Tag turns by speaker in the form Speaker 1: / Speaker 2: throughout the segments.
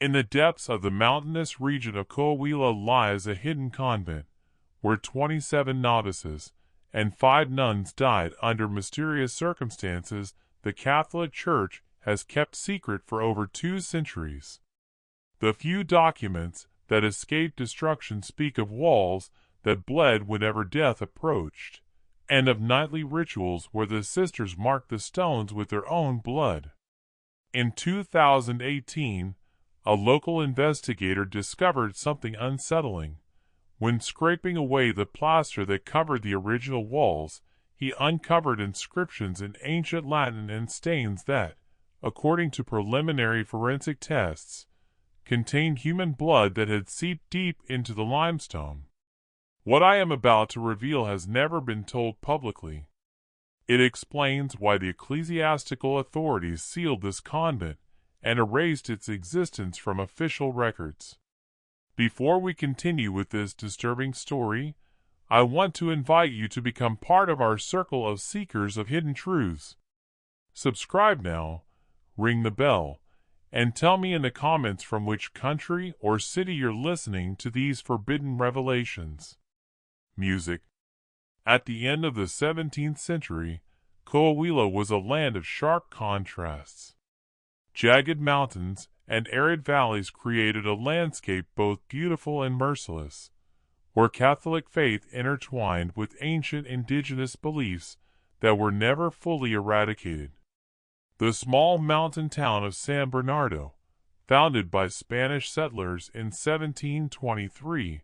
Speaker 1: In the depths of the mountainous region of Coahuila lies a hidden convent, where 27 novices and 5 nuns died under mysterious circumstances the Catholic Church has kept secret for over 2 centuries. The few documents that escaped destruction speak of walls that bled whenever death approached, and of nightly rituals where the sisters marked the stones with their own blood. In 2018, a local investigator discovered something unsettling. When scraping away the plaster that covered the original walls, he uncovered inscriptions in ancient Latin and stains that, according to preliminary forensic tests, contained human blood that had seeped deep into the limestone. What I am about to reveal has never been told publicly. It explains why the ecclesiastical authorities sealed this convent and erased its existence from official records. Before we continue with this disturbing story, I want to invite you to become part of our circle of seekers of hidden truths. Subscribe now, ring the bell, and tell me in the comments from which country or city you're listening to these forbidden revelations. Music. At the end of the 17th century, Coahuila was a land of sharp contrasts. Jagged mountains and arid valleys created a landscape both beautiful and merciless, where Catholic faith intertwined with ancient indigenous beliefs that were never fully eradicated. The small mountain town of San Bernardo, founded by Spanish settlers in 1723,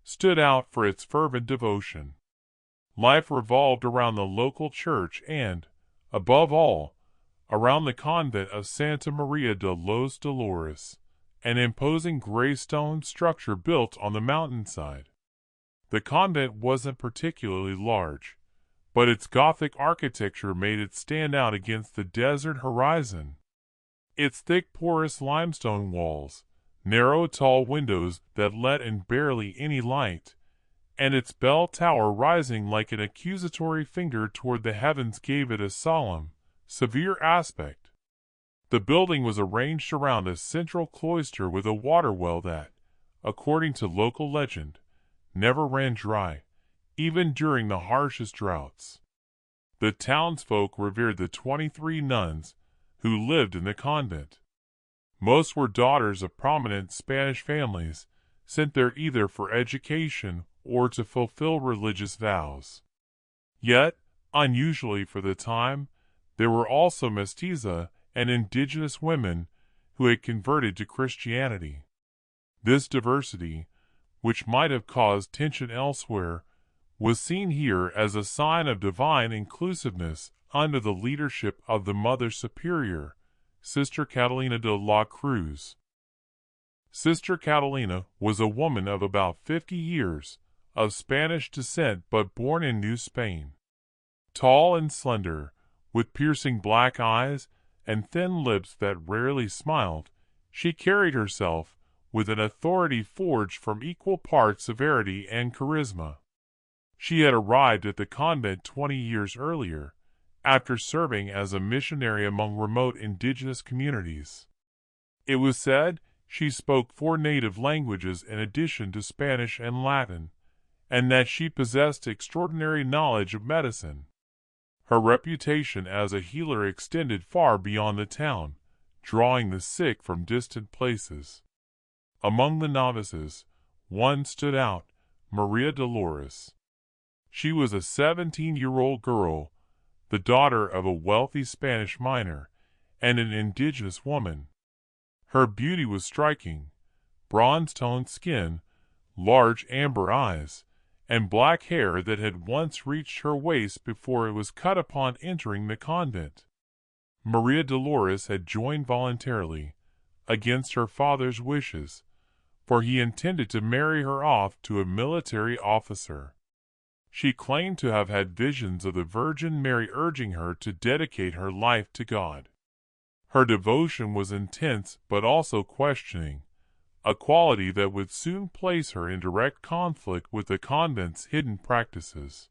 Speaker 1: stood out for its fervent devotion. Life revolved around the local church and, above all, around the Convent of Santa María de los Dolores, an imposing gray stone structure built on the mountainside. The convent wasn't particularly large, but its Gothic architecture made it stand out against the desert horizon. Its thick porous limestone walls, narrow tall windows that let in barely any light, and its bell tower rising like an accusatory finger toward the heavens gave it a solemn, severe aspect. The building was arranged around a central cloister with a water well that, according to local legend, never ran dry, even during the harshest droughts. The townsfolk revered the 23 nuns who lived in the convent. Most were daughters of prominent Spanish families, sent there either for education or to fulfill religious vows. Yet, unusually for the time, there were also mestiza and indigenous women who had converted to Christianity. This diversity, which might have caused tension elsewhere, was seen here as a sign of divine inclusiveness under the leadership of the Mother Superior, Sister Catalina de la Cruz. Sister Catalina was a woman of about 50 years, of Spanish descent but born in New Spain. Tall and slender, with piercing black eyes and thin lips that rarely smiled, she carried herself with an authority forged from equal parts severity and charisma. She had arrived at the convent 20 years earlier, after serving as a missionary among remote indigenous communities. It was said she spoke 4 native languages in addition to Spanish and Latin, and that she possessed extraordinary knowledge of medicine. Her reputation as a healer extended far beyond the town, drawing the sick from distant places. Among the novices, one stood out, María Dolores. She was a 17-year-old girl, the daughter of a wealthy Spanish miner and an indigenous woman. Her beauty was striking: bronze-toned skin, large amber eyes, and black hair that had once reached her waist before it was cut upon entering the convent. María Dolores had joined voluntarily, against her father's wishes, for he intended to marry her off to a military officer. She claimed to have had visions of the Virgin Mary urging her to dedicate her life to God. Her devotion was intense but also questioning, a quality that would soon place her in direct conflict with the convent's hidden practices.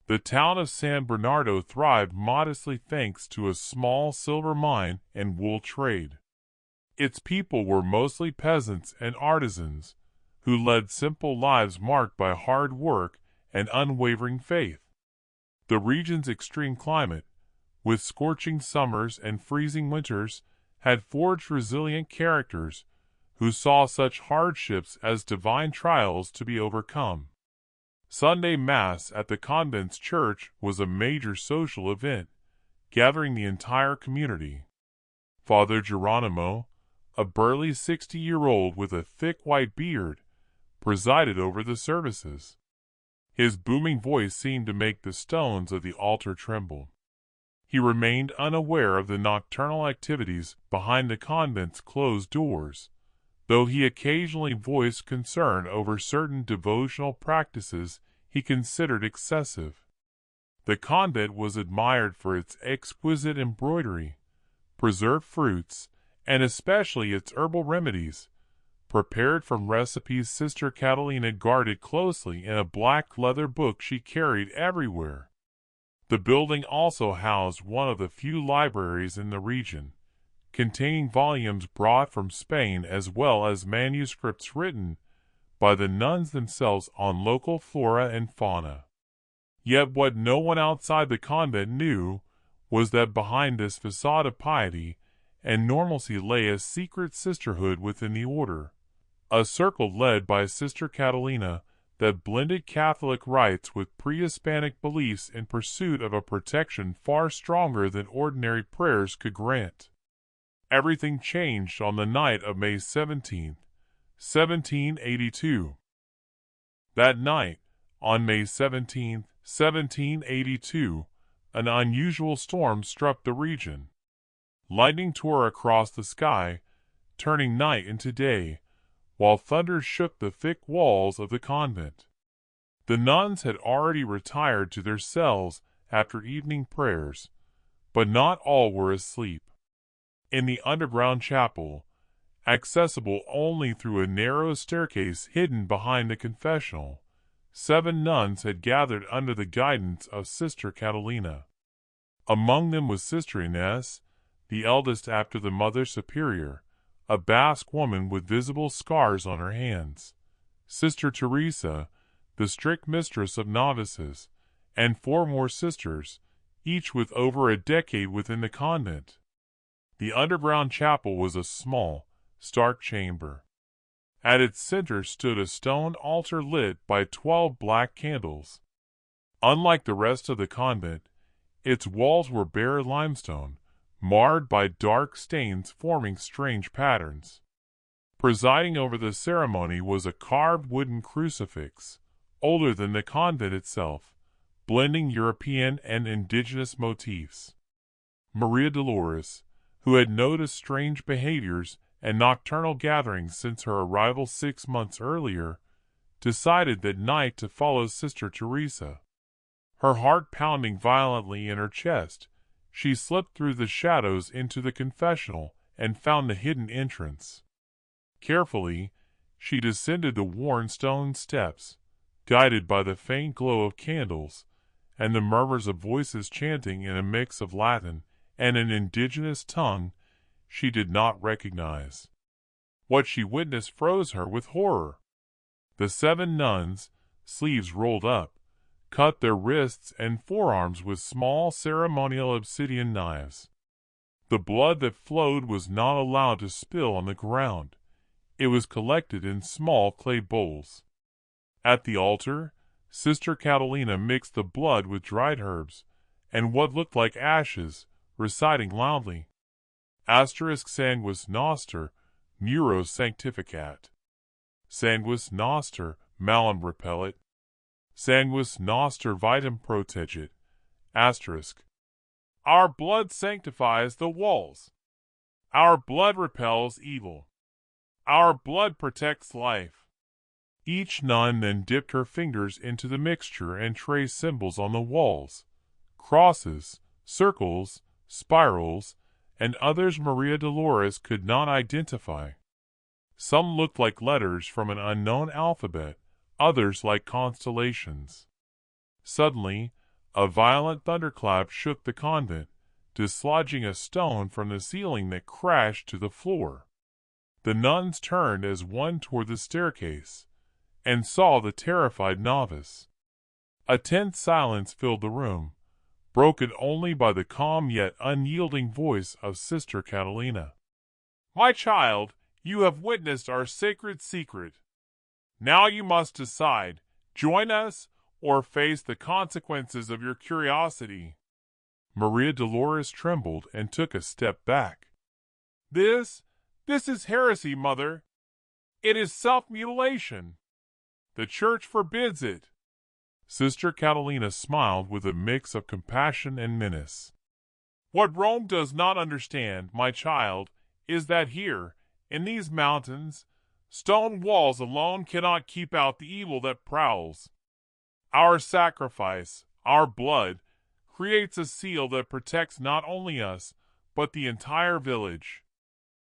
Speaker 1: The town of San Bernardo thrived modestly thanks to a small silver mine and wool trade. Its people were mostly peasants and artisans, who led simple lives marked by hard work and unwavering faith. The region's extreme climate, with scorching summers and freezing winters, had forged resilient characters who saw such hardships as divine trials to be overcome. Sunday Mass at the convent's church was a major social event, gathering the entire community. Father Geronimo, a burly 60-year-old with a thick white beard, presided over the services. His booming voice seemed to make the stones of the altar tremble. He remained unaware of the nocturnal activities behind the convent's closed doors, though he occasionally voiced concern over certain devotional practices he considered excessive. The convent was admired for its exquisite embroidery, preserved fruits, and especially its herbal remedies, prepared from recipes Sister Catalina guarded closely in a black leather book she carried everywhere. The building also housed one of the few libraries in the region, containing volumes brought from Spain as well as manuscripts written by the nuns themselves on local flora and fauna. Yet what no one outside the convent knew was that behind this facade of piety and normalcy lay a secret sisterhood within the order, a circle led by Sister Catalina that blended Catholic rites with pre-Hispanic beliefs in pursuit of a protection far stronger than ordinary prayers could grant. Everything changed on the night of May 17, 1782. That night, on May 17, 1782, an unusual storm struck the region. Lightning tore across the sky, turning night into day, while thunder shook the thick walls of the convent. The nuns had already retired to their cells after evening prayers, but not all were asleep. In the underground chapel, accessible only through a narrow staircase hidden behind the confessional, 7 nuns had gathered under the guidance of Sister Catalina. Among them was Sister Inez, the eldest after the Mother Superior, a Basque woman with visible scars on her hands, Sister Teresa, the strict mistress of novices, and 4 more sisters, each with over a decade within the convent. The underground chapel was a small, stark chamber. At its center stood a stone altar lit by 12 black candles. Unlike the rest of the convent, its walls were bare limestone, marred by dark stains forming strange patterns. Presiding over the ceremony was a carved wooden crucifix, older than the convent itself, blending European and indigenous motifs. María Dolores, who had noticed strange behaviors and nocturnal gatherings since her arrival 6 months earlier, decided that night to follow Sister Teresa. Her heart pounding violently in her chest, she slipped through the shadows into the confessional and found the hidden entrance. Carefully, she descended the worn stone steps, guided by the faint glow of candles and the murmurs of voices chanting in a mix of Latin and an indigenous tongue she did not recognize. What she witnessed froze her with horror. The 7 nuns, sleeves rolled up, cut their wrists and forearms with small ceremonial obsidian knives. The blood that flowed was not allowed to spill on the ground. It was collected in small clay bowls. At the altar, Sister Catalina mixed the blood with dried herbs and what looked like ashes, reciting loudly, Asterisk sanguis noster, muro sanctificat. Sanguis noster, malum repellit. Sanguis noster vitam protegit. Asterisk. Our blood sanctifies the walls. Our blood repels evil. Our blood protects life. Each nun then dipped her fingers into the mixture and traced symbols on the walls, crosses, circles, spirals, and others María Dolores could not identify. Some looked like letters from an unknown alphabet, others like constellations. Suddenly, a violent thunderclap shook the convent, dislodging a stone from the ceiling that crashed to the floor. The nuns turned as one toward the staircase, and saw the terrified novice. A tense silence filled the room, broken only by the calm yet unyielding voice of Sister Catalina. "My child, you have witnessed our sacred secret. Now you must decide, join us or face the consequences of your curiosity." Maria Dolores trembled and took a step back. This is heresy, Mother. It is self-mutilation. The Church forbids it." Sister Catalina smiled with a mix of compassion and menace. "What Rome does not understand, my child, is that here, in these mountains, stone walls alone cannot keep out the evil that prowls. Our sacrifice, our blood, creates a seal that protects not only us, but the entire village."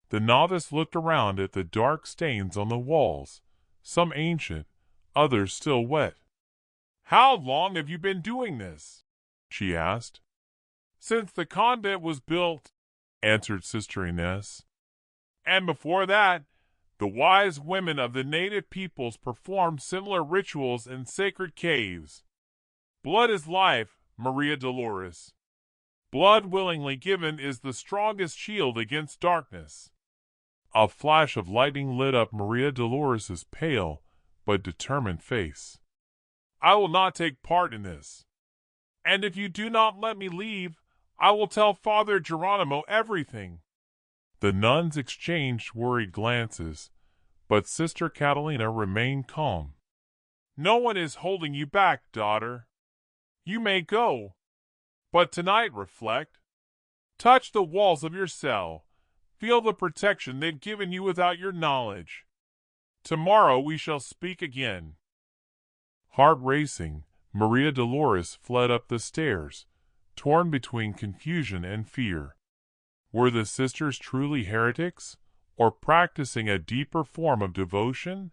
Speaker 1: The novice looked around at the dark stains on the walls, some ancient, others still wet. "How long have you been doing this?" she asked. "Since the convent was built," answered Sister Ines. "And before that, the wise women of the native peoples performed similar rituals in sacred caves. Blood is life, Maria Dolores. Blood willingly given is the strongest shield against darkness." A flash of lightning lit up Maria Dolores's pale but determined face. "I will not take part in this. And if you do not let me leave, I will tell Father Geronimo everything." The nuns exchanged worried glances, but Sister Catalina remained calm. "No one is holding you back, daughter. You may go. But tonight reflect. Touch the walls of your cell. Feel the protection they've given you without your knowledge. Tomorrow we shall speak again." Heart racing, Maria Dolores fled up the stairs, torn between confusion and fear. Were the sisters truly heretics, or practicing a deeper form of devotion?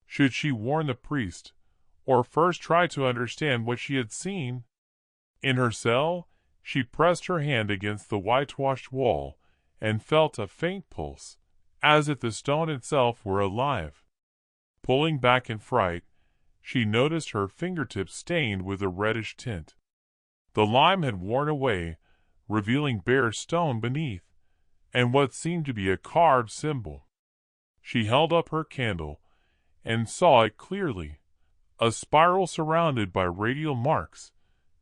Speaker 1: Should she warn the priest, or first try to understand what she had seen? In her cell, she pressed her hand against the whitewashed wall and felt a faint pulse, as if the stone itself were alive. Pulling back in fright, she noticed her fingertips stained with a reddish tint. The lime had worn away, revealing bare stone beneath, and what seemed to be a carved symbol. She held up her candle, and saw it clearly, a spiral surrounded by radial marks,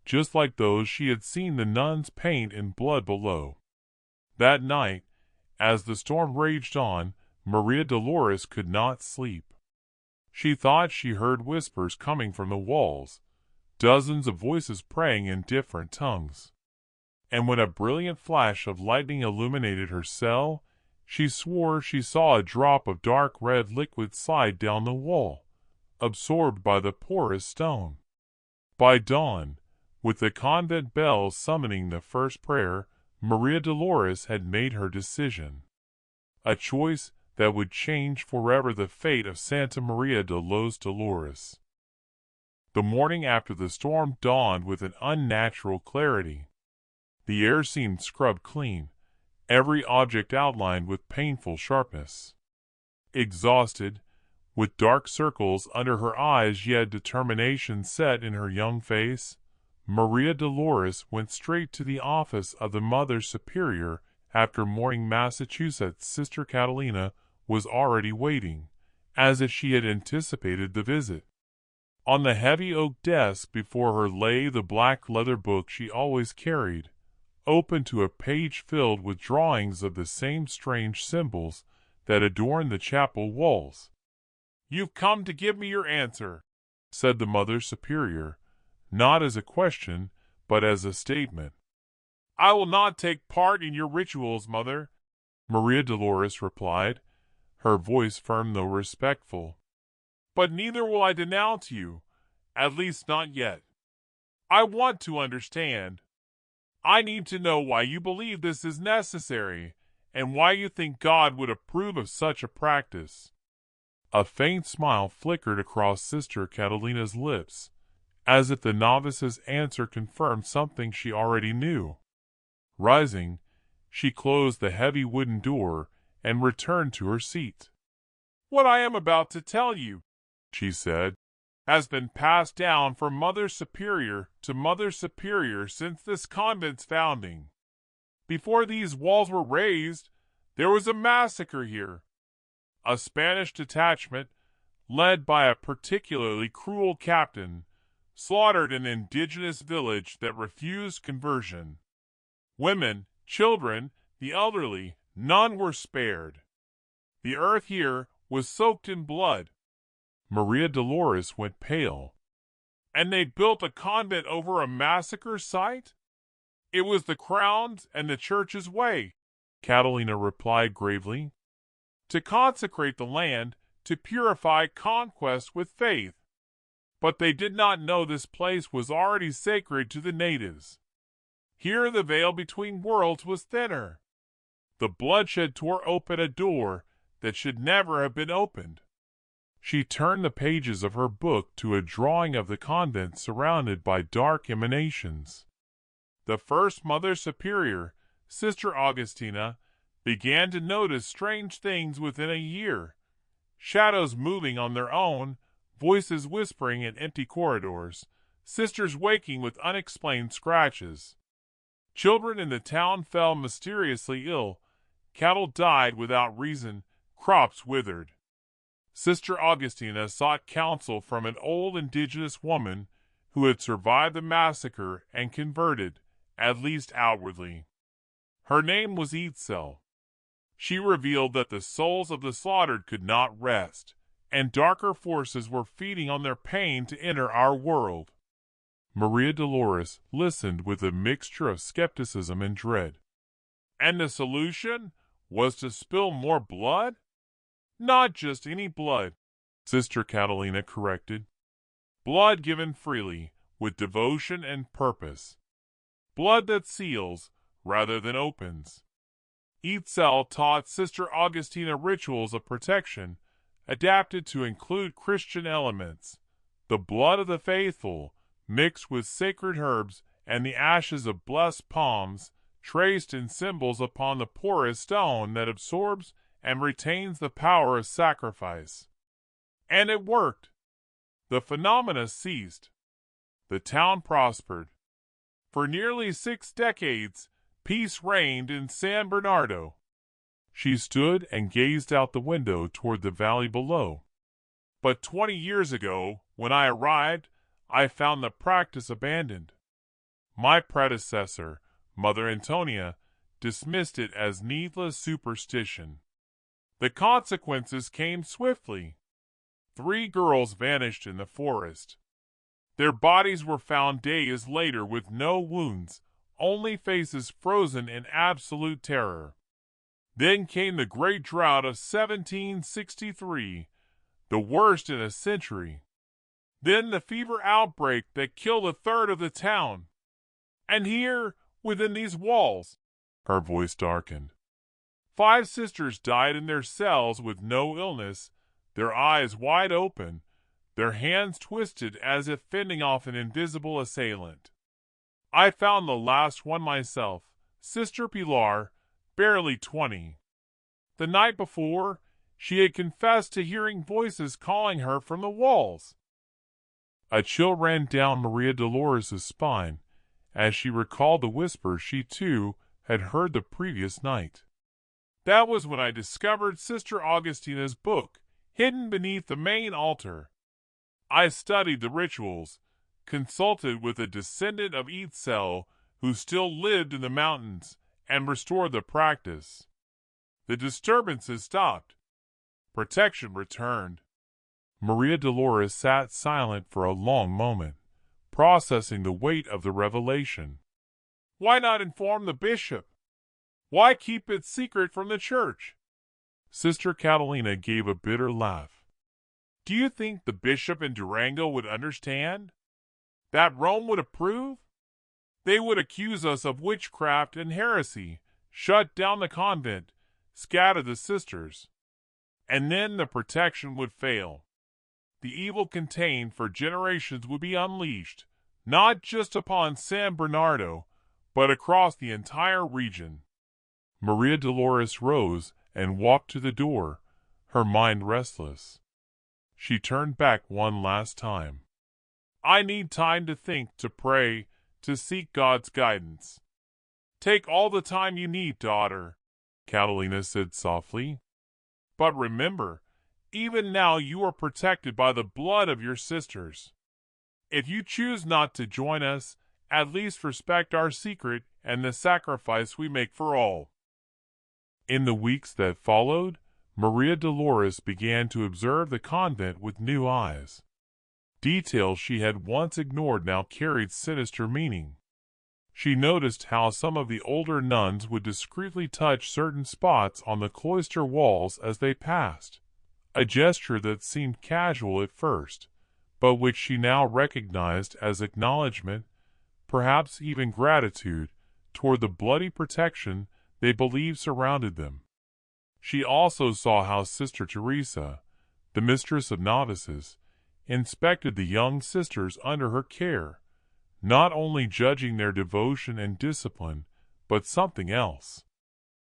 Speaker 1: just like those she had seen the nuns paint in blood below. That night, as the storm raged on, Maria Dolores could not sleep. She thought she heard whispers coming from the walls, dozens of voices praying in different tongues. And when a brilliant flash of lightning illuminated her cell, she swore she saw a drop of dark red liquid slide down the wall, absorbed by the porous stone. By dawn, with the convent bells summoning the first prayer, Maria Dolores had made her decision. A choice that would change forever the fate of Santa Maria de los Dolores. The morning after the storm dawned with an unnatural clarity. The air seemed scrubbed clean, every object outlined with painful sharpness. Exhausted, with dark circles under her eyes yet determination set in her young face, Maria Dolores went straight to the office of the Mother Superior after morning Massachusetts Sister Catalina was already waiting, as if she had anticipated the visit. On the heavy oak desk before her lay the black leather book she always carried, open to a page filled with drawings of the same strange symbols that adorned the chapel walls. "You've come to give me your answer," said the Mother Superior, not as a question, but as a statement. "I will not take part in your rituals, Mother," Maria Dolores replied, her voice firm though respectful. "But neither will I denounce you, at least not yet. I want to understand. I need to know why you believe this is necessary, and why you think God would approve of such a practice." A faint smile flickered across Sister Catalina's lips, as if the novice's answer confirmed something she already knew. Rising, she closed the heavy wooden door and returned to her seat. "What I am about to tell you," she said, "has been passed down from Mother Superior to Mother Superior since this convent's founding. Before these walls were raised, there was a massacre here. A Spanish detachment, led by a particularly cruel captain, slaughtered an indigenous village that refused conversion. Women, children, the elderly, none were spared. The earth here was soaked in blood." Maria Dolores went pale. "And they built a convent over a massacre site? It was the crown's and the church's way," Catalina replied gravely, "to consecrate the land, to purify conquest with faith. But they did not know this place was already sacred to the natives. Here the veil between worlds was thinner. The bloodshed tore open a door that should never have been opened." She turned the pages of her book to a drawing of the convent surrounded by dark emanations. "The first Mother Superior, Sister Augustina, began to notice strange things within a year. Shadows moving on their own, voices whispering in empty corridors, sisters waking with unexplained scratches. Children in the town fell mysteriously ill, cattle died without reason, crops withered. Sister Augustina sought counsel from an old indigenous woman who had survived the massacre and converted, at least outwardly. Her name was Itzel. She revealed that the souls of the slaughtered could not rest, and darker forces were feeding on their pain to enter our world." Maria Dolores listened with a mixture of skepticism and dread. "And the solution was to spill more blood?" "Not just any blood," Sister Catalina corrected. "Blood given freely, with devotion and purpose. Blood that seals rather than opens. Itzel taught Sister Augustina rituals of protection, adapted to include Christian elements, the blood of the faithful, mixed with sacred herbs and the ashes of blessed palms, traced in symbols upon the porous stone that absorbs and retains the power of sacrifice. And it worked. The phenomena ceased. The town prospered. For nearly 6 decades, peace reigned in San Bernardo." She stood and gazed out the window toward the valley below. "But 20 years ago, when I arrived, I found the practice abandoned. My predecessor, Mother Antonia, dismissed it as needless superstition. The consequences came swiftly. 3 girls vanished in the forest. Their bodies were found days later with no wounds, only faces frozen in absolute terror. Then came the great drought of 1763, the worst in a century. Then the fever outbreak that killed 1/3 of the town. And here, within these walls," her voice darkened, "5 sisters died in their cells with no illness, their eyes wide open, their hands twisted as if fending off an invisible assailant. I found the last one myself, Sister Pilar, barely 20. The night before, she had confessed to hearing voices calling her from the walls." A chill ran down Maria Dolores' spine as she recalled the whisper she too had heard the previous night. "That was when I discovered Sister Augustina's book, hidden beneath the main altar. I studied the rituals, consulted with a descendant of Itzel who still lived in the mountains, and restored the practice. The disturbances stopped. Protection returned." Maria Dolores sat silent for a long moment, processing the weight of the revelation. "Why not inform the bishop? Why keep it secret from the church?" Sister Catalina gave a bitter laugh. "Do you think the bishop in Durango would understand? That Rome would approve? They would accuse us of witchcraft and heresy, shut down the convent, scatter the sisters. And then the protection would fail. The evil contained for generations would be unleashed, not just upon San Bernardo, but across the entire region." Maria Dolores rose and walked to the door, her mind restless. She turned back one last time. I need time to think, to pray, to seek God's guidance. Take all the time you need, daughter, Catalina said softly. But remember, even now you are protected by the blood of your sisters. If you choose not to join us, at least respect our secret and the sacrifice we make for all. In the weeks that followed, Maria Dolores began to observe the convent with new eyes. Details she had once ignored now carried sinister meaning. She noticed how some of the older nuns would discreetly touch certain spots on the cloister walls as they passed, a gesture that seemed casual at first, but which she now recognized as acknowledgement, perhaps even gratitude, toward the bloody protection they believed surrounded them. She also saw how Sister Teresa, the mistress of novices, inspected the young sisters under her care, not only judging their devotion and discipline, but something else.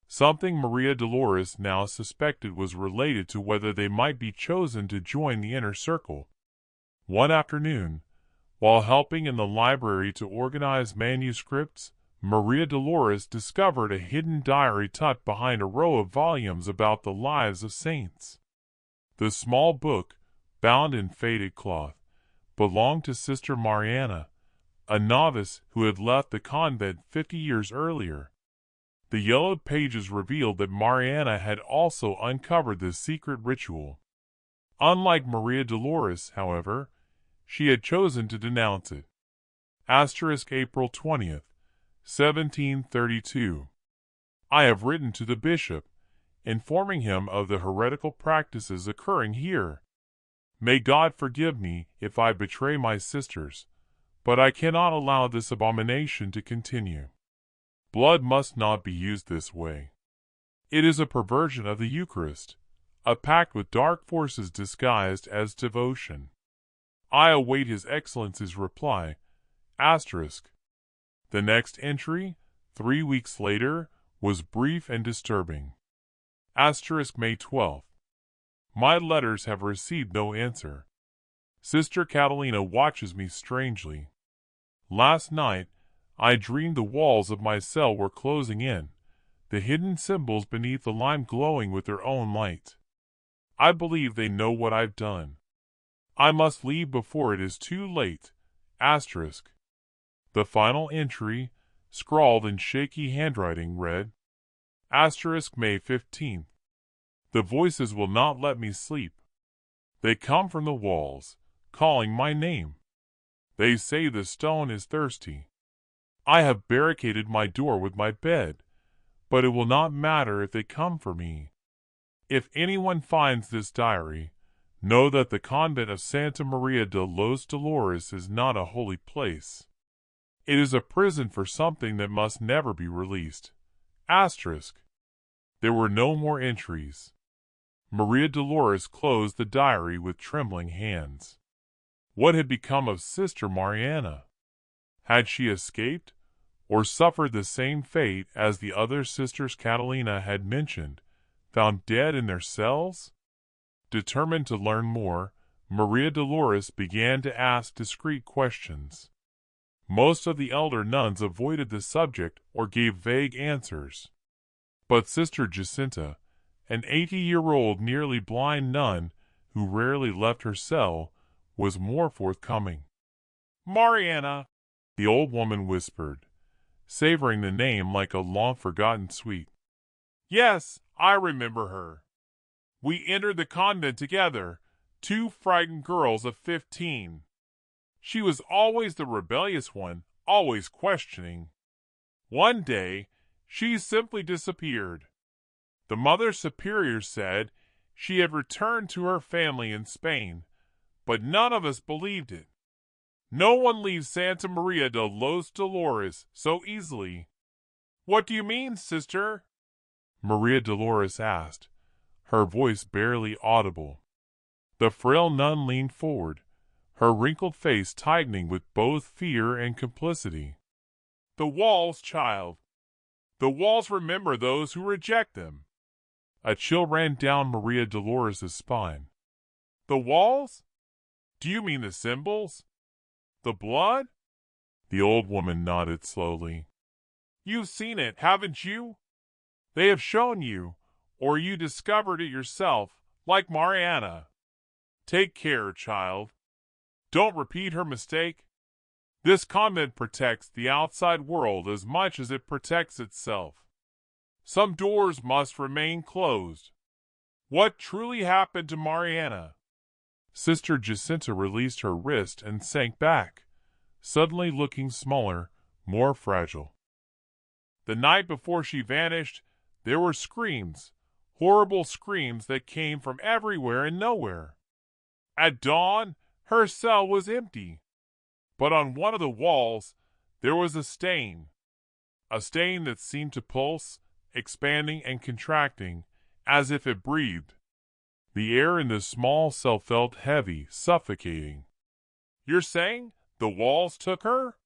Speaker 1: Something Maria Dolores now suspected was related to whether they might be chosen to join the inner circle. One afternoon, while helping in the library to organize manuscripts, Maria Dolores discovered a hidden diary tucked behind a row of volumes about the lives of saints. The small book, bound in faded cloth, belonged to Sister Mariana, a novice who had left the convent 50 years earlier. The yellowed pages revealed that Mariana had also uncovered this secret ritual. Unlike Maria Dolores, however, she had chosen to denounce it. April 20th, 1732. I have written to the bishop, informing him of the heretical practices occurring here. May God forgive me if I betray my sisters, but I cannot allow this abomination to continue. Blood must not be used this way. It is a perversion of the Eucharist, a pact with dark forces disguised as devotion. I await His Excellency's reply. The next entry, 3 weeks later, was brief and disturbing. May 12th. My letters have received no answer. Sister Catalina watches me strangely. Last night, I dreamed the walls of my cell were closing in, the hidden symbols beneath the lime glowing with their own light. I believe they know what I've done. I must leave before it is too late. The final entry, scrawled in shaky handwriting, read, May 15th. The voices will not let me sleep. They come from the walls, calling my name. They say the stone is thirsty. I have barricaded my door with my bed, but it will not matter if they come for me. If anyone finds this diary, know that the Convent of Santa Maria de los Dolores is not a holy place. It is a prison for something that must never be released. There were no more entries. Maria Dolores closed the diary with trembling hands. What had become of Sister Mariana? Had she escaped, or suffered the same fate as the other sisters Catalina had mentioned, found dead in their cells? Determined to learn more, Maria Dolores began to ask discreet questions. Most of the elder nuns avoided the subject or gave vague answers. But Sister Jacinta, an 80-year-old nearly blind nun who rarely left her cell, was more forthcoming. Mariana, the old woman whispered, savoring the name like a long-forgotten sweet. Yes, I remember her. We entered the convent together, 2 frightened girls of 15. She was always the rebellious one, always questioning. One day, she simply disappeared. The Mother Superior said she had returned to her family in Spain, but none of us believed it. No one leaves Santa Maria de los Dolores so easily. What do you mean, sister? Maria Dolores asked, her voice barely audible. The frail nun leaned forward, her wrinkled face tightening with both fear and complicity. The walls, child. The walls remember those who reject them. A chill ran down Maria Dolores' spine. The walls? Do you mean the symbols? The blood? The old woman nodded slowly. You've seen it, haven't you? They have shown you, or you discovered it yourself, like Mariana. Take care, child. Don't repeat her mistake. This convent protects the outside world as much as it protects itself. Some doors must remain closed. What truly happened to Mariana? Sister Jacinta released her wrist and sank back, suddenly looking smaller, more fragile. The night before she vanished, there were screams, horrible screams that came from everywhere and nowhere. At dawn, her cell was empty, but on one of the walls there was a stain that seemed to pulse, expanding and contracting, as if it breathed. The air in the small cell felt heavy, suffocating. You're saying the walls took her?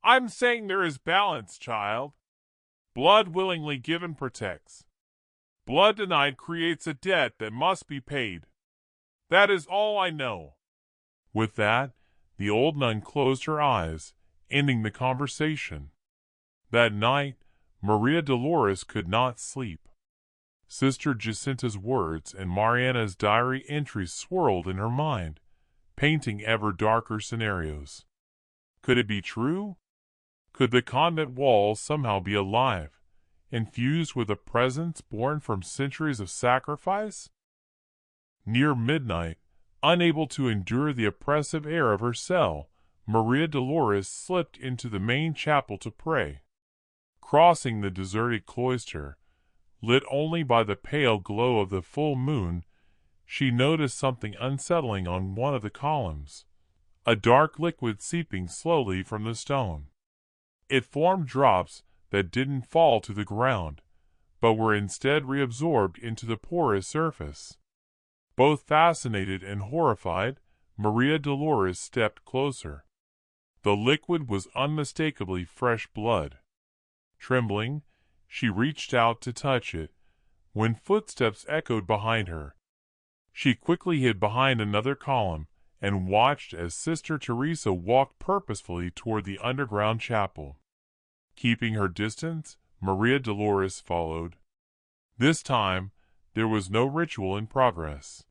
Speaker 1: I'm saying there is balance, child. Blood willingly given protects. Blood denied creates a debt that must be paid. That is all I know. With that, the old nun closed her eyes, ending the conversation. That night, Maria Dolores could not sleep. Sister Jacinta's words and Mariana's diary entries swirled in her mind, painting ever darker scenarios. Could it be true? Could the convent walls somehow be alive, infused with a presence born from centuries of sacrifice? Near midnight, unable to endure the oppressive air of her cell, Maria Dolores slipped into the main chapel to pray. Crossing the deserted cloister, lit only by the pale glow of the full moon, she noticed something unsettling on one of the columns, a dark liquid seeping slowly from the stone. It formed drops that didn't fall to the ground, but were instead reabsorbed into the porous surface. Both fascinated and horrified, Maria Dolores stepped closer. The liquid was unmistakably fresh blood. Trembling, she reached out to touch it, when footsteps echoed behind her. She quickly hid behind another column and watched as Sister Teresa walked purposefully toward the underground chapel. Keeping her distance, Maria Dolores followed. This time, there was no ritual in progress.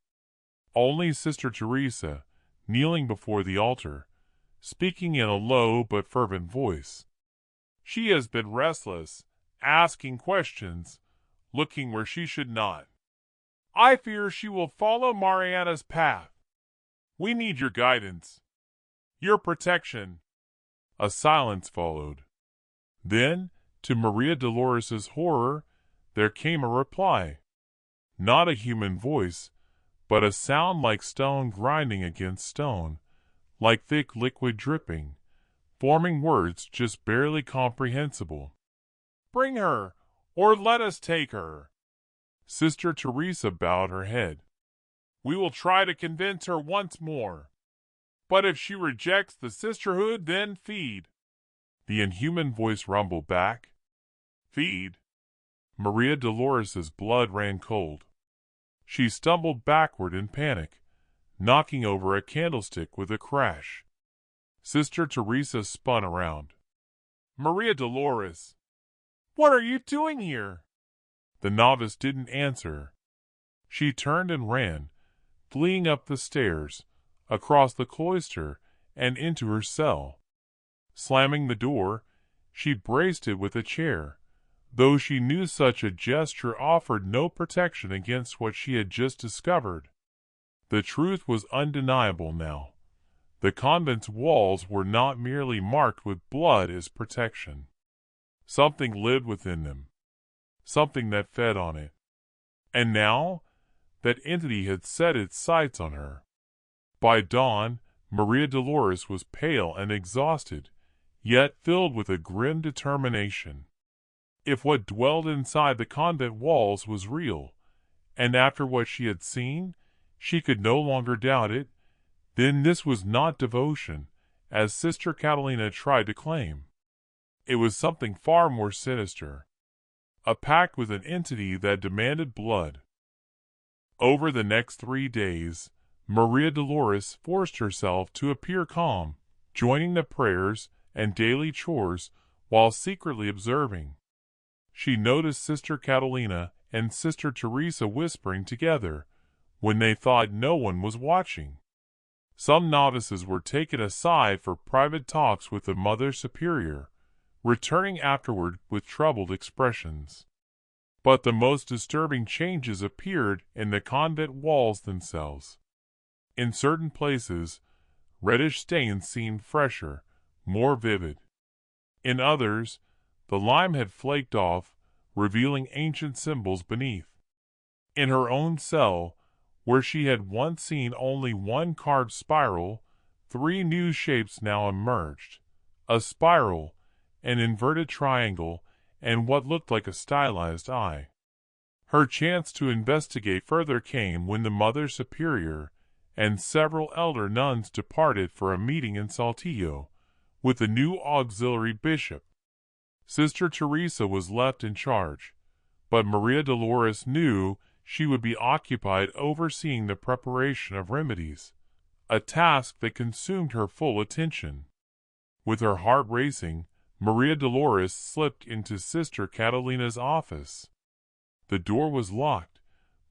Speaker 1: Only Sister Teresa, kneeling before the altar, speaking in a low but fervent voice. She has been restless, asking questions, looking where she should not. I fear she will follow Mariana's path. We need your guidance, your protection. A silence followed. Then, to Maria Dolores' horror, there came a reply. Not a human voice, but a sound like stone grinding against stone, like thick liquid dripping, forming words just barely comprehensible. Bring her, or let us take her. Sister Teresa bowed her head. We will try to convince her once more. But if she rejects the sisterhood, then feed. The inhuman voice rumbled back. Feed. Maria Dolores' blood ran cold. She stumbled backward in panic, knocking over a candlestick with a crash. Sister Teresa spun around. Maria Dolores, what are you doing here? The novice didn't answer. She turned and ran, fleeing up the stairs, across the cloister, and into her cell. Slamming the door, she braced it with a chair, though she knew such a gesture offered no protection against what she had just discovered. The truth was undeniable now. The convent's walls were not merely marked with blood as protection. Something lived within them, something that fed on it. And now, that entity had set its sights on her. By dawn, Maria Dolores was pale and exhausted, yet filled with a grim determination. If what dwelled inside the convent walls was real, and after what she had seen, she could no longer doubt it, then this was not devotion, as Sister Catalina tried to claim. It was something far more sinister. a pact with an entity that demanded blood. Over the next 3 days, Maria Dolores forced herself to appear calm, joining the prayers and daily chores while secretly observing. She noticed Sister Catalina and Sister Teresa whispering together when they thought no one was watching. Some novices were taken aside for private talks with the Mother Superior, returning afterward with troubled expressions. But the most disturbing changes appeared in the convent walls themselves. In certain places, reddish stains seemed fresher, more vivid. In others, the lime had flaked off, revealing ancient symbols beneath. In her own cell, where she had once seen only one carved spiral, 3 new shapes now emerged: a spiral, an inverted triangle, and what looked like a stylized eye. Her chance to investigate further came when the Mother Superior and several elder nuns departed for a meeting in Saltillo with the new auxiliary bishop. Sister Teresa was left in charge, but Maria Dolores knew she would be occupied overseeing the preparation of remedies, a task that consumed her full attention. With her heart racing, Maria Dolores slipped into Sister Catalina's office. The door was locked,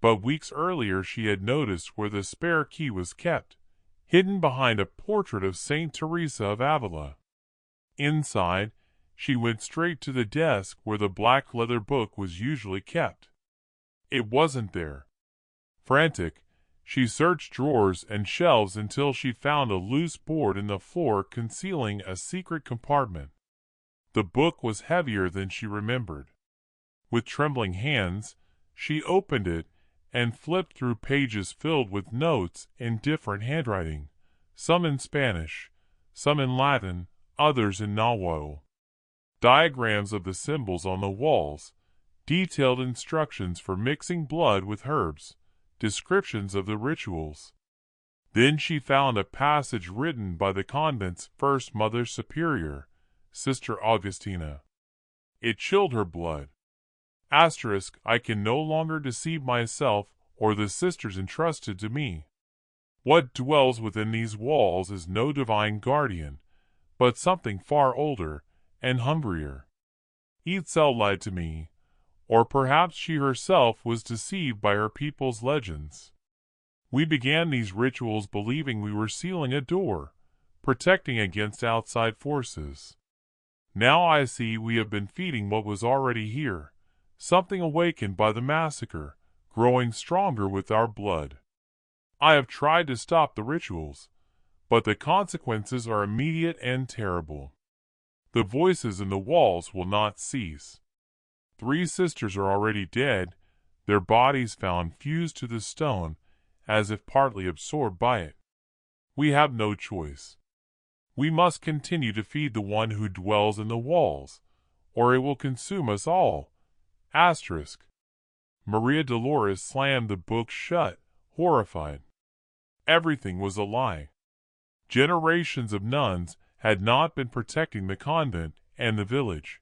Speaker 1: but weeks earlier she had noticed where the spare key was kept, hidden behind a portrait of Saint Teresa of Avila. Inside, she went straight to the desk where the black leather book was usually kept. It wasn't there. Frantic, she searched drawers and shelves until she found a loose board in the floor concealing a secret compartment. The book was heavier than she remembered. With trembling hands, she opened it and flipped through pages filled with notes in different handwriting, some in Spanish, some in Latin, others in Nahuatl. Diagrams of the symbols on the walls, detailed instructions for mixing blood with herbs, descriptions of the rituals. Then she found a passage written by the convent's first Mother Superior, Sister Augustina. It chilled her blood. I can no longer deceive myself or the sisters entrusted to me. What dwells within these walls is no divine guardian, but something far older and hungrier. Itzel lied to me, or perhaps she herself was deceived by her people's legends. We began these rituals believing we were sealing a door, protecting against outside forces. Now I see we have been feeding what was already here, something awakened by the massacre, growing stronger with our blood. I have tried to stop the rituals, but the consequences are immediate and terrible. The voices in the walls will not cease. 3 sisters are already dead, their bodies found fused to the stone, as if partly absorbed by it. We have no choice. We must continue to feed the one who dwells in the walls, or it will consume us all. Maria Dolores slammed the book shut, horrified. Everything was a lie. Generations of nuns had not been protecting the convent and the village.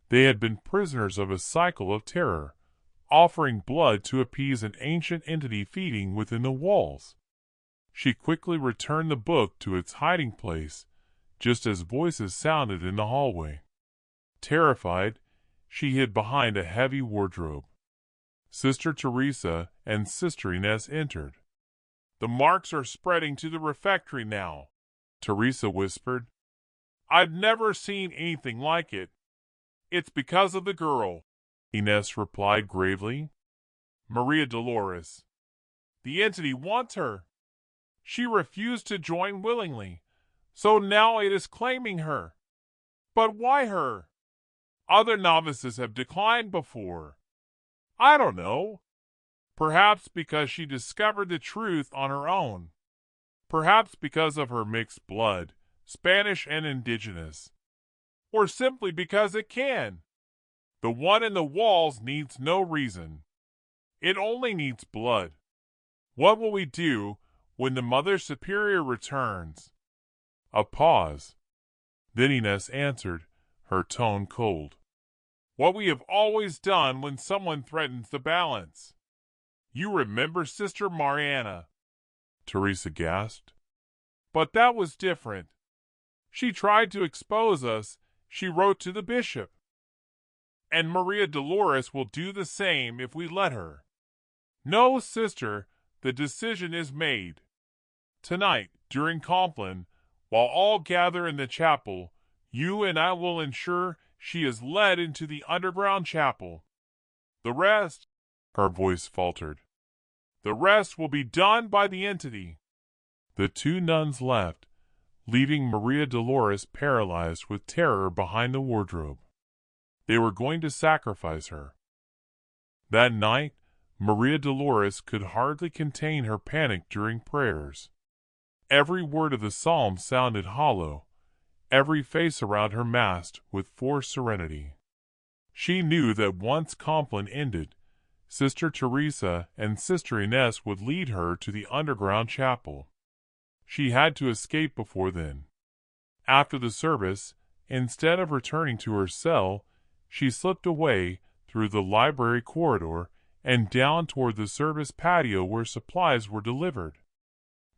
Speaker 1: They had been prisoners of a cycle of terror, offering blood to appease an ancient entity feeding within the walls. She quickly returned the book to its hiding place, just as voices sounded in the hallway. Terrified, she hid behind a heavy wardrobe. Sister Teresa and Sister Ines entered. "The marks are spreading to the refectory now," Teresa whispered. "I've never seen anything like it." "It's because of the girl," Ines replied gravely. "Maria Dolores. The entity wants her. She refused to join willingly, so now it is claiming her. But why her? Other novices have declined before. I don't know. Perhaps because she discovered the truth on her own. Perhaps because of her mixed blood, Spanish and indigenous. Or simply because it can. The one in the walls needs no reason. It only needs blood. What will we do when the Mother Superior returns?" A pause. Then Ines answered, her tone cold. What we have always done when someone threatens the balance. You remember Sister Mariana? Teresa gasped. But that was different. She tried to expose us. She wrote to the bishop. And Maria Dolores will do the same if we let her. No, sister, the decision is made. Tonight, during Compline, while all gather in the chapel, you and I will ensure she is led into the underground chapel. The rest, her voice faltered, the rest will be done by the entity. The two nuns left, leaving Maria Dolores paralyzed with terror behind the wardrobe. They were going to sacrifice her. That night, Maria Dolores could hardly contain her panic during prayers. Every word of the psalm sounded hollow, every face around her masked with forced serenity. She knew that once Compline ended, Sister Teresa and Sister Ines would lead her to the underground chapel. She had to escape before then. After the service, instead of returning to her cell, she slipped away through the library corridor and down toward the service patio where supplies were delivered.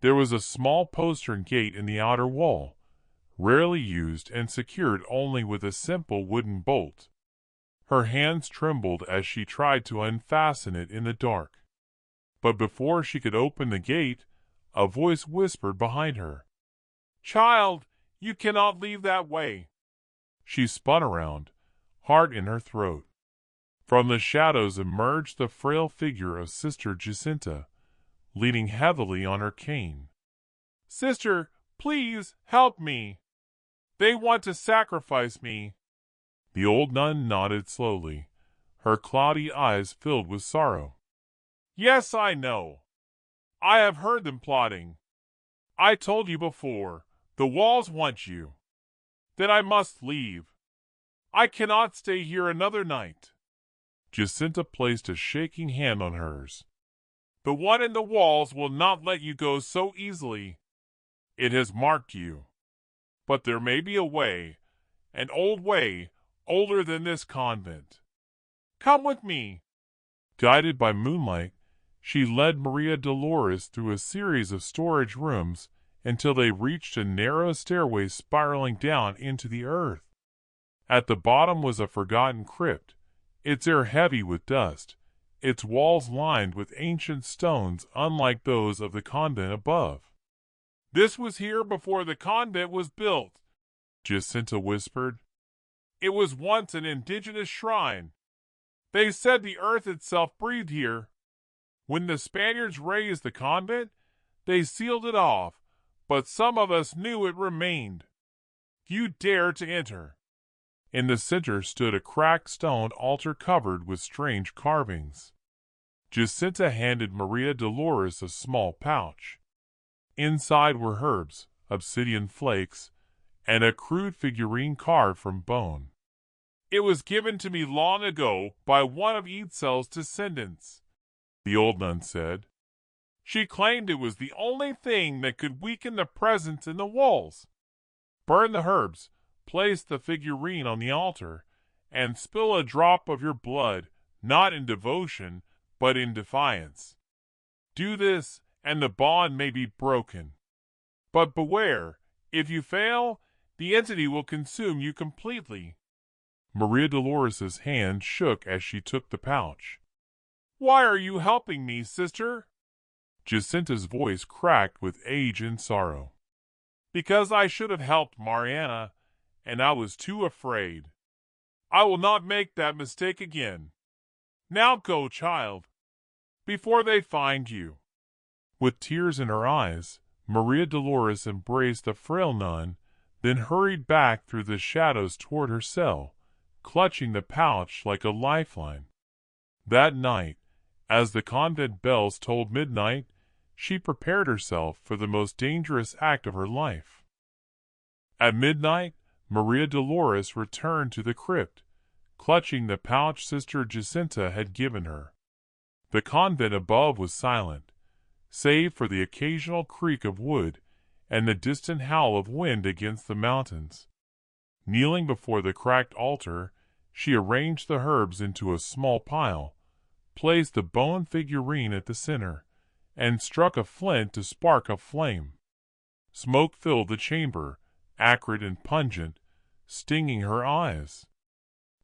Speaker 1: There was a small postern gate in the outer wall, rarely used and secured only with a simple wooden bolt. Her hands trembled as she tried to unfasten it in the dark. But before she could open the gate, a voice whispered behind her, "Child, you cannot leave that way." She spun around, heart in her throat. From the shadows emerged the frail figure of Sister Jacinta, leaning heavily on her cane. "Sister, please help me. They want to sacrifice me." The old nun nodded slowly, her cloudy eyes filled with sorrow. "Yes, I know. I have heard them plotting. I told you before, the walls want you. Then I must leave. I cannot stay here another night." Jacinta placed a shaking hand on hers. "The one in the walls will not let you go so easily. It has marked you. But there may be a way, an old way, older than this convent. Come with me." Guided by moonlight, she led Maria Dolores through a series of storage rooms until they reached a narrow stairway spiraling down into the earth. At the bottom was a forgotten crypt, its air heavy with dust, its walls lined with ancient stones unlike those of the convent above. "This was here before the convent was built," Jacinta whispered. "It was once an indigenous shrine. They said the earth itself breathed here. When the Spaniards razed the convent, they sealed it off, but some of us knew it remained. You dare to enter." In the center stood a cracked stone altar covered with strange carvings. Jacinta handed Maria Dolores a small pouch. Inside were herbs, obsidian flakes, and a crude figurine carved from bone. "It was given to me long ago by one of Eitzel's descendants," the old nun said. "She claimed it was the only thing that could weaken the presence in the walls. Burn the herbs, place the figurine on the altar, and spill a drop of your blood, not in devotion, but in defiance. Do this, and the bond may be broken. But beware, if you fail, the entity will consume you completely." Maria Dolores' hand shook as she took the pouch. "Why are you helping me, sister?" Jacinta's voice cracked with age and sorrow. "Because I should have helped Mariana, and I was too afraid. I will not make that mistake again. Now go, child, before they find you." With tears in her eyes, Maria Dolores embraced the frail nun, then hurried back through the shadows toward her cell, clutching the pouch like a lifeline. That night, as the convent bells tolled midnight, she prepared herself for the most dangerous act of her life. At midnight, Maria Dolores returned to the crypt, clutching the pouch Sister Jacinta had given her. The convent above was silent, save for the occasional creak of wood and the distant howl of wind against the mountains. Kneeling before the cracked altar, She arranged the herbs into a small pile, placed the bone figurine at the center, and struck a flint to spark a flame. Smoke filled the chamber, acrid and pungent, stinging her eyes.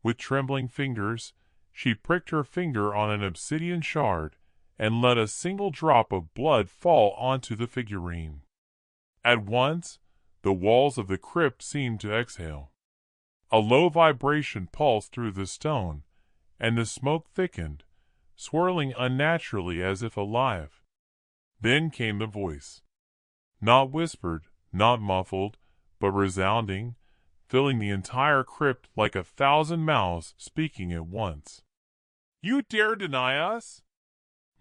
Speaker 1: With trembling fingers, she pricked her finger on an obsidian shard and let a single drop of blood fall onto the figurine. At once, the walls of the crypt seemed to exhale. A low vibration pulsed through the stone, and the smoke thickened, swirling unnaturally as if alive. Then came the voice. Not whispered, not muffled, but resounding, filling the entire crypt like 1,000 mouths speaking at once. "You dare deny us?"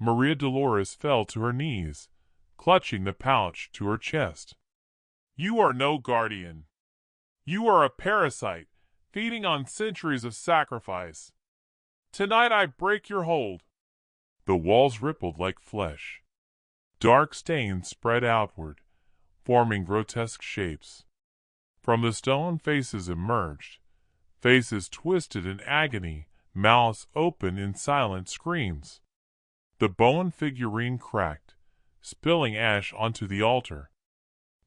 Speaker 1: Maria Dolores fell to her knees, clutching the pouch to her chest. "You are no guardian. You are a parasite, feeding on centuries of sacrifice. Tonight I break your hold." The walls rippled like flesh. Dark stains spread outward, forming grotesque shapes. From the stone faces emerged, faces twisted in agony, mouths open in silent screams. The bone figurine cracked, spilling ash onto the altar.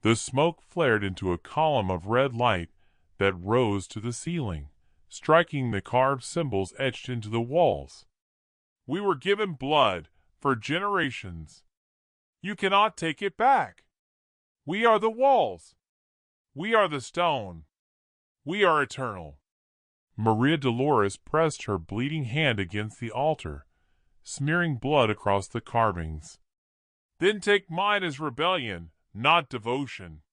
Speaker 1: The smoke flared into a column of red light that rose to the ceiling, striking the carved symbols etched into the walls. "We were given blood for generations. You cannot take it back. We are the walls. We are the stone. We are eternal." Maria Dolores pressed her bleeding hand against the altar, smearing blood across the carvings. "Then take mine as rebellion, not devotion."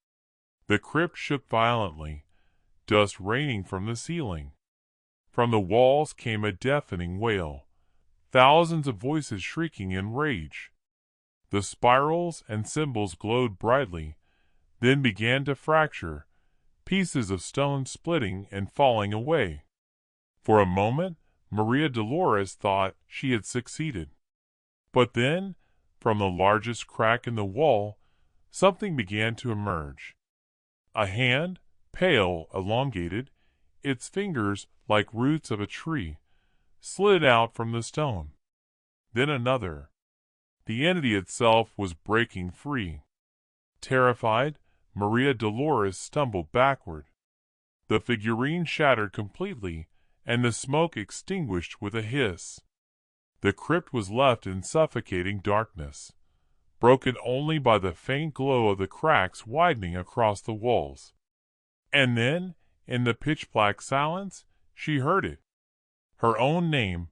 Speaker 1: The crypt shook violently, dust raining from the ceiling. From the walls came a deafening wail, thousands of voices shrieking in rage. The spirals and symbols glowed brightly, then began to fracture, pieces of stone splitting and falling away. For a moment, Maria Dolores thought she had succeeded. But then, from the largest crack in the wall, something began to emerge. A hand, pale, elongated, its fingers like roots of a tree, slid out from the stone. Then another. The entity itself was breaking free. Terrified, Maria Dolores stumbled backward. The figurine shattered completely, and the smoke extinguished with a hiss. The crypt was left in suffocating darkness, broken only by the faint glow of the cracks widening across the walls. And then, in the pitch-black silence, she heard it. Her own name,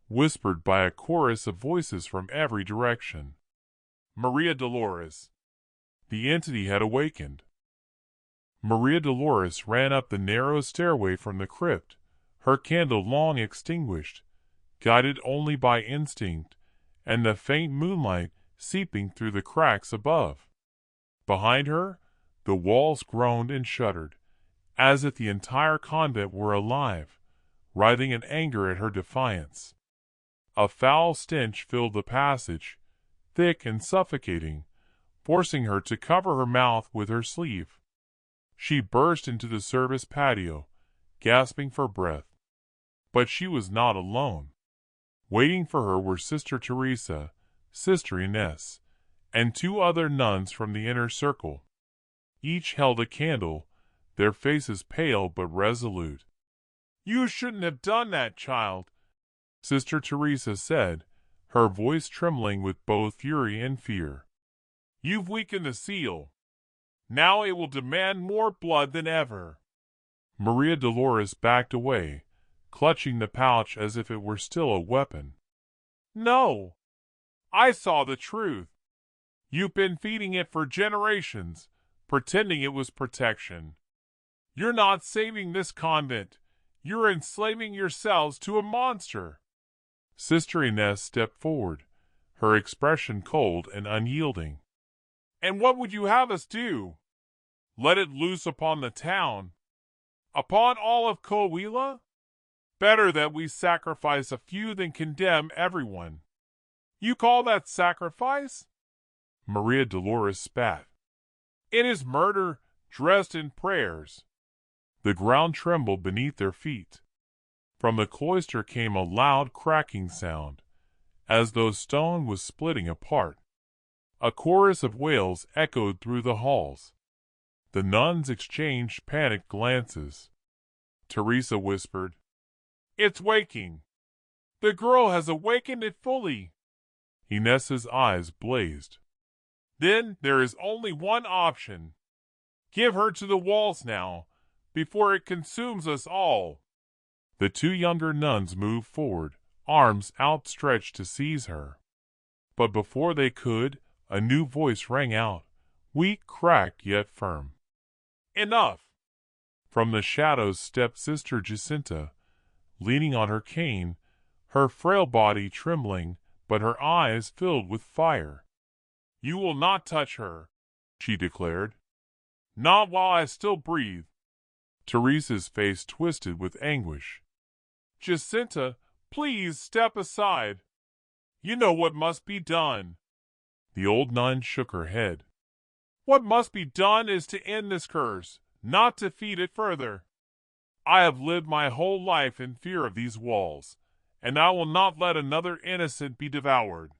Speaker 1: whispered by a chorus of voices from every direction. Maria Dolores. The entity had awakened. Maria Dolores ran up the narrow stairway from the crypt, her candle long extinguished, guided only by instinct, and the faint moonlight seeping through the cracks above. Behind her, the walls groaned and shuddered, as if the entire convent were alive, writhing in anger at her defiance. A foul stench filled the passage, thick and suffocating, forcing her to cover her mouth with her sleeve. She burst into the service patio, gasping for breath. But she was not alone. Waiting for her were Sister Teresa, Sister Ines, and 2 other nuns from the inner circle. Each held a candle, their faces pale but resolute. "You shouldn't have done that, child," Sister Teresa said, her voice trembling with both fury and fear. "You've weakened the seal. Now it will demand more blood than ever." Maria Dolores backed away, clutching the pouch as if it were still a weapon. "No, I saw the truth. You've been feeding it for generations, pretending it was protection. You're not saving this convent. You're enslaving yourselves to a monster." Sister Ines stepped forward, her expression cold and unyielding. "And what would you have us do? Let it loose upon the town? Upon all of Coahuila? Better that we sacrifice a few than condemn everyone. You call that sacrifice?" Maria Dolores spat. "It is murder dressed in prayers." The ground trembled beneath their feet. From the cloister came a loud cracking sound, as though stone was splitting apart. A chorus of wails echoed through the halls. The nuns exchanged panicked glances. Teresa whispered, "It's waking! The girl has awakened it fully!" Inez's eyes blazed. "Then there is only one option. Give her to the walls now, before it consumes us all." The two younger nuns moved forward, arms outstretched to seize her. But before they could, a new voice rang out, weak, cracked, yet firm. "Enough!" From the shadows stepped Sister Jacinta, leaning on her cane, her frail body trembling, but her eyes filled with fire. "You will not touch her," she declared. "Not while I still breathe." Teresa's face twisted with anguish. "Jacinta, please step aside. You know what must be done." The old nun shook her head. "What must be done is to end this curse, not to feed it further. I have lived my whole life in fear of these walls, and I will not let another innocent be devoured."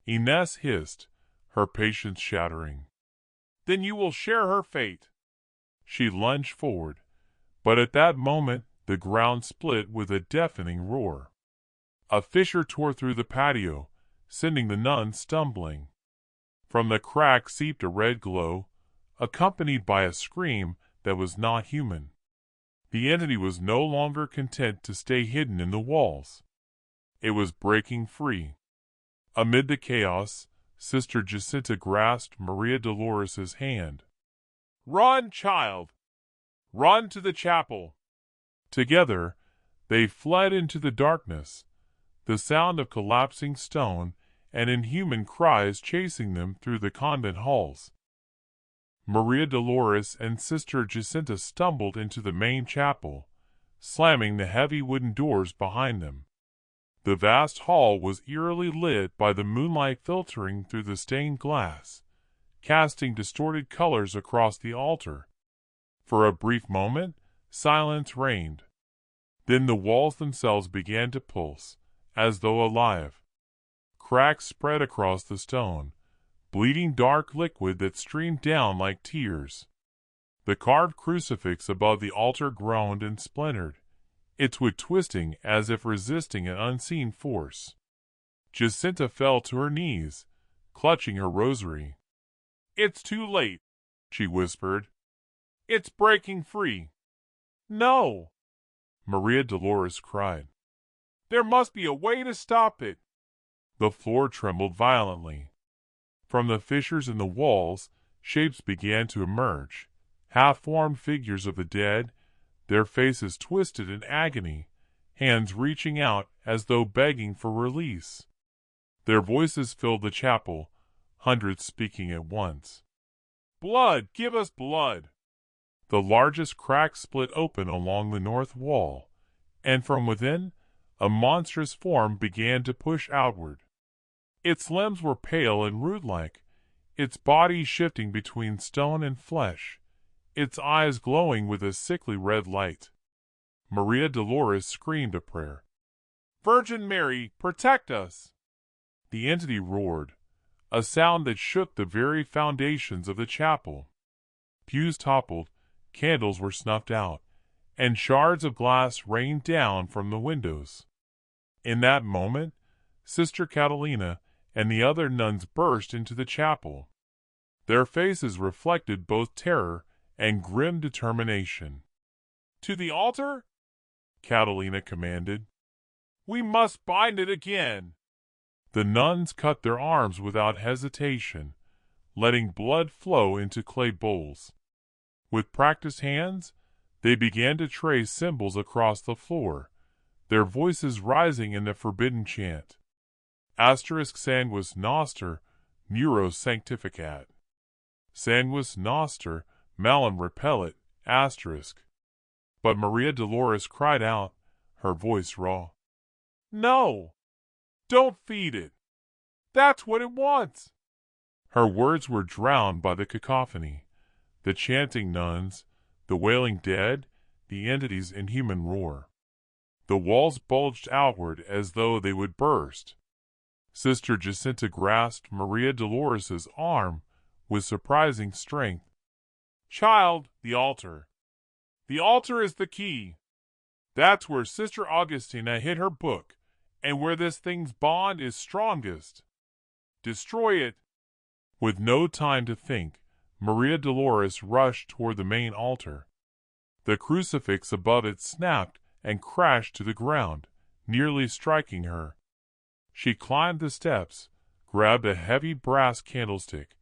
Speaker 1: Inez hissed, her patience shattering. "Then you will share her fate." She lunged forward, but at that moment the ground split with a deafening roar. A fissure tore through the patio, sending the nuns stumbling. From the crack seeped a red glow, accompanied by a scream that was not human. The entity was no longer content to stay hidden in the walls. It was breaking free. Amid the chaos, Sister Jacinta grasped María Dolores' hand. "Run, child! Run to the chapel!" Together, they fled into the darkness, the sound of collapsing stone and inhuman cries chasing them through the convent halls. María Dolores and Sister Jacinta stumbled into the main chapel, slamming the heavy wooden doors behind them. The vast hall was eerily lit by the moonlight filtering through the stained glass, casting distorted colors across the altar. For a brief moment, silence reigned. Then the walls themselves began to pulse, as though alive. Cracks spread across the stone, bleeding dark liquid that streamed down like tears. The carved crucifix above the altar groaned and splintered, its wood twisting as if resisting an unseen force. Jacinta fell to her knees, clutching her rosary. "It's too late," she whispered. "It's breaking free." "No!" María Dolores cried. "There must be a way to stop it." The floor trembled violently. From the fissures in the walls, shapes began to emerge, half-formed figures of the dead, their faces twisted in agony, hands reaching out as though begging for release. Their voices filled the chapel, hundreds speaking at once. "Blood! Give us blood!" The largest crack split open along the north wall, and from within, a monstrous form began to push outward. Its limbs were pale and root-like, its body shifting between stone and flesh, its eyes glowing with a sickly red light. María Dolores screamed a prayer. "Virgin Mary, protect us!" The entity roared, a sound that shook the very foundations of the chapel. Pews toppled, candles were snuffed out, and shards of glass rained down from the windows. In that moment, Sister Catalina and the other nuns burst into the chapel. Their faces reflected both terror and grim determination. "To the altar!" Catalina commanded. "We must bind it again." The nuns cut their arms without hesitation, letting blood flow into clay bowls. With practiced hands, they began to trace symbols across the floor, their voices rising in the forbidden chant. Asterisk sanguis noster, muro sanctificat. Sanguis noster, malum repellit, asterisk. But María Dolores cried out, her voice raw. "No! Don't feed it! That's what it wants!" Her words were drowned by the cacophony, the chanting nuns, the wailing dead, the entity's inhuman roar. The walls bulged outward as though they would burst. Sister Jacinta grasped Maria Dolores's arm with surprising strength. "Child, the altar. The altar is the key. That's where Sister Augustina hid her book, and where this thing's bond is strongest. Destroy it." With no time to think, Maria Dolores rushed toward the main altar. The crucifix above it snapped and crashed to the ground, nearly striking her. She climbed the steps, grabbed a heavy brass candlestick,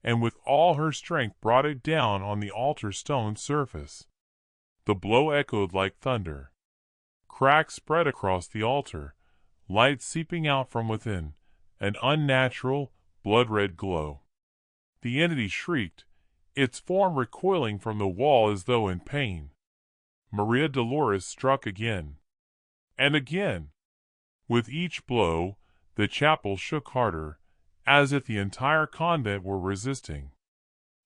Speaker 1: and with all her strength brought it down on the altar stone surface. The blow echoed like thunder. Cracks spread across the altar, light seeping out from within, an unnatural, blood-red glow. The entity shrieked, its form recoiling from the wall as though in pain. Maria Dolores struck again. And again. With each blow, the chapel shook harder, as if the entire convent were resisting.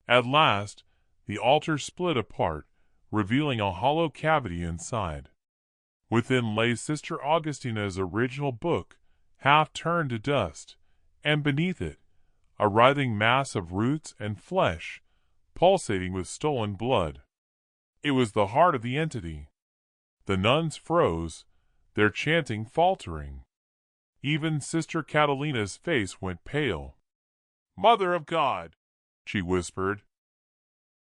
Speaker 1: At last, the altar split apart, revealing a hollow cavity inside. Within lay Sister Augustina's original book, half turned to dust, and beneath it, a writhing mass of roots and flesh, pulsating with stolen blood. It was the heart of the entity. The nuns froze, their chanting faltering. Even Sister Catalina's face went pale. "Mother of God," she whispered.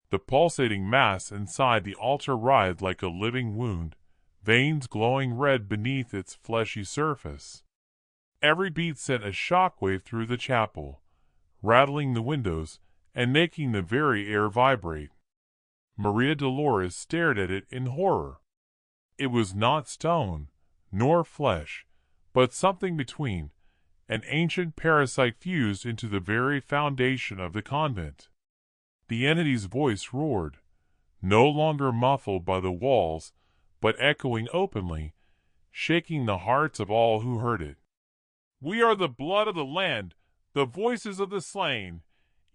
Speaker 1: The pulsating mass inside the altar writhed like a living wound, veins glowing red beneath its fleshy surface. Every beat sent a shockwave through the chapel, rattling the windows and making the very air vibrate. Maria Dolores stared at it in horror. It was not stone, nor flesh, but something between, an ancient parasite fused into the very foundation of the convent. The entity's voice roared, no longer muffled by the walls, but echoing openly, shaking the hearts of all who heard it. "We are the blood of the land, the voices of the slain.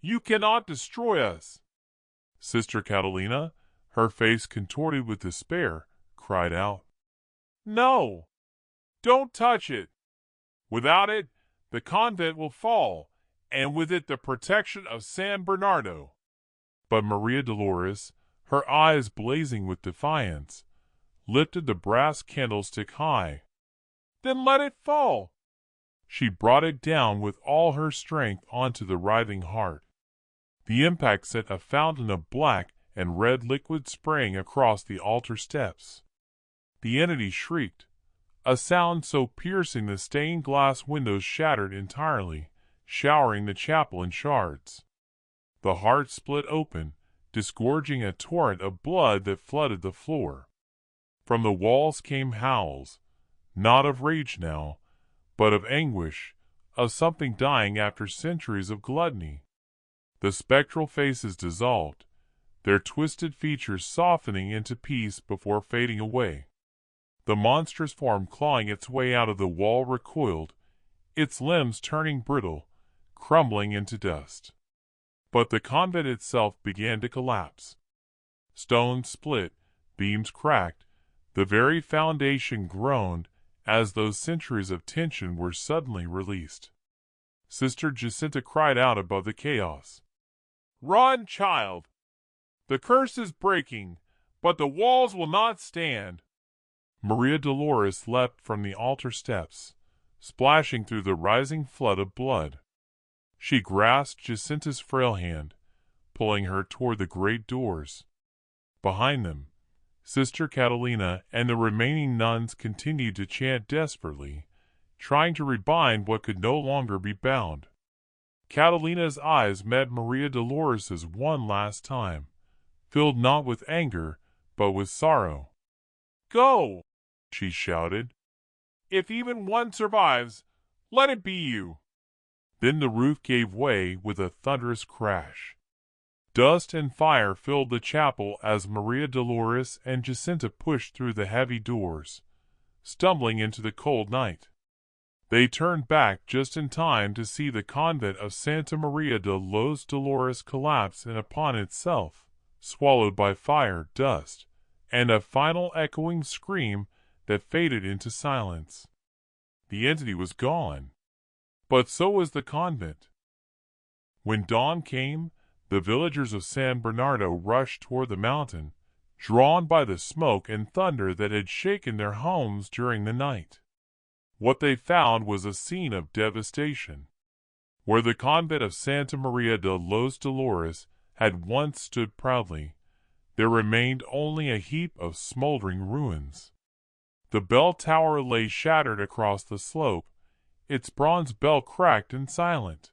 Speaker 1: You cannot destroy us." Sister Catalina, her face contorted with despair, cried out, "No! Don't touch it! Without it, the convent will fall, and with it the protection of San Bernardo." But Maria Dolores, her eyes blazing with defiance, lifted the brass candlestick high. "Then let it fall!" She brought it down with all her strength onto the writhing heart. The impact sent a fountain of black and red liquid spraying across the altar steps. The entity shrieked, a sound so piercing the stained glass windows shattered entirely, showering the chapel in shards. The heart split open, disgorging a torrent of blood that flooded the floor. From the walls came howls, not of rage now, but of anguish, of something dying after centuries of gluttony. The spectral faces dissolved, their twisted features softening into peace before fading away. The monstrous form clawing its way out of the wall recoiled, its limbs turning brittle, crumbling into dust. But the convent itself began to collapse. Stones split, beams cracked, the very foundation groaned as though centuries of tension were suddenly released. Sister Jacinta cried out above the chaos, "Run, child! The curse is breaking, but the walls will not stand." Maria Dolores leapt from the altar steps, splashing through the rising flood of blood. She grasped Jacinta's frail hand, pulling her toward the great doors. Behind them, Sister Catalina and the remaining nuns continued to chant desperately, trying to rebind what could no longer be bound. Catalina's eyes met Maria Dolores's one last time, filled not with anger, but with sorrow. "Go!" she shouted. "If even one survives, let it be you." Then the roof gave way with a thunderous crash. Dust and fire filled the chapel as Maria Dolores and Jacinta pushed through the heavy doors, stumbling into the cold night. They turned back just in time to see the convent of Santa Maria de los Dolores collapse in upon itself, swallowed by fire, dust, and a final echoing scream that faded into silence. The entity was gone, but so was the convent. When dawn came, the villagers of San Bernardo rushed toward the mountain, drawn by the smoke and thunder that had shaken their homes during the night. What they found was a scene of devastation. Where the Convent of Santa María de los Dolores had once stood proudly, there remained only a heap of smoldering ruins. The bell tower lay shattered across the slope, its bronze bell cracked and silent.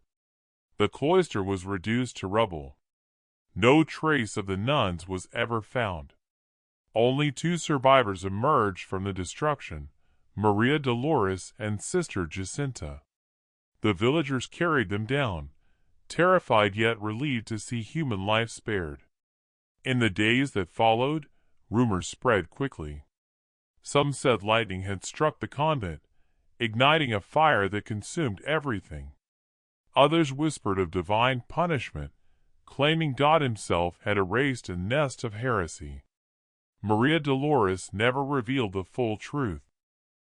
Speaker 1: The cloister was reduced to rubble. No trace of the nuns was ever found. Only two survivors emerged from the destruction, María Dolores and Sister Jacinta. The villagers carried them down, terrified yet relieved to see human life spared. In the days that followed, rumors spread quickly. Some said lightning had struck the convent, igniting a fire that consumed everything. Others whispered of divine punishment, claiming God himself had erased a nest of heresy. María Dolores never revealed the full truth.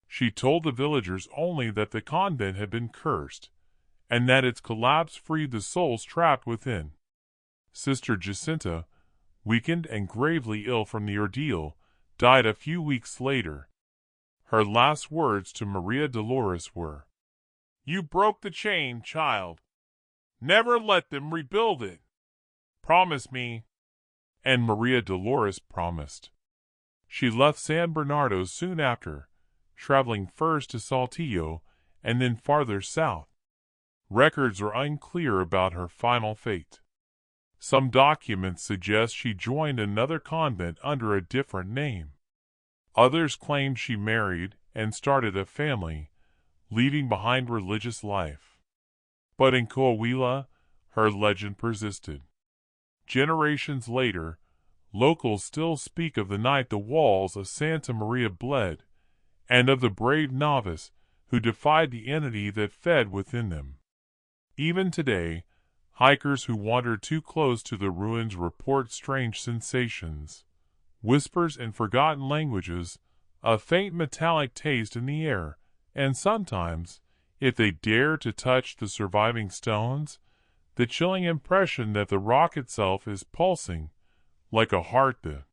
Speaker 1: She told the villagers only that the convent had been cursed, and that its collapse freed the souls trapped within. Sister Jacinta, weakened and gravely ill from the ordeal, died a few weeks later. Her last words to María Dolores were, "You broke the chain, child. Never let them rebuild it. Promise me." And María Dolores promised. She left San Bernardo soon after, traveling first to Saltillo and then farther south. Records are unclear about her final fate. Some documents suggest she joined another convent under a different name. Others claim she married and started a family, leaving behind religious life. But in Coahuila, her legend persisted. Generations later, locals still speak of the night the walls of Santa María bled, and of the brave novice who defied the entity that fed within them. Even today, hikers who wander too close to the ruins report strange sensations, whispers in forgotten languages, a faint metallic taste in the air, and sometimes, if they dare to touch the surviving stones, the chilling impression that the rock itself is pulsing like a heart that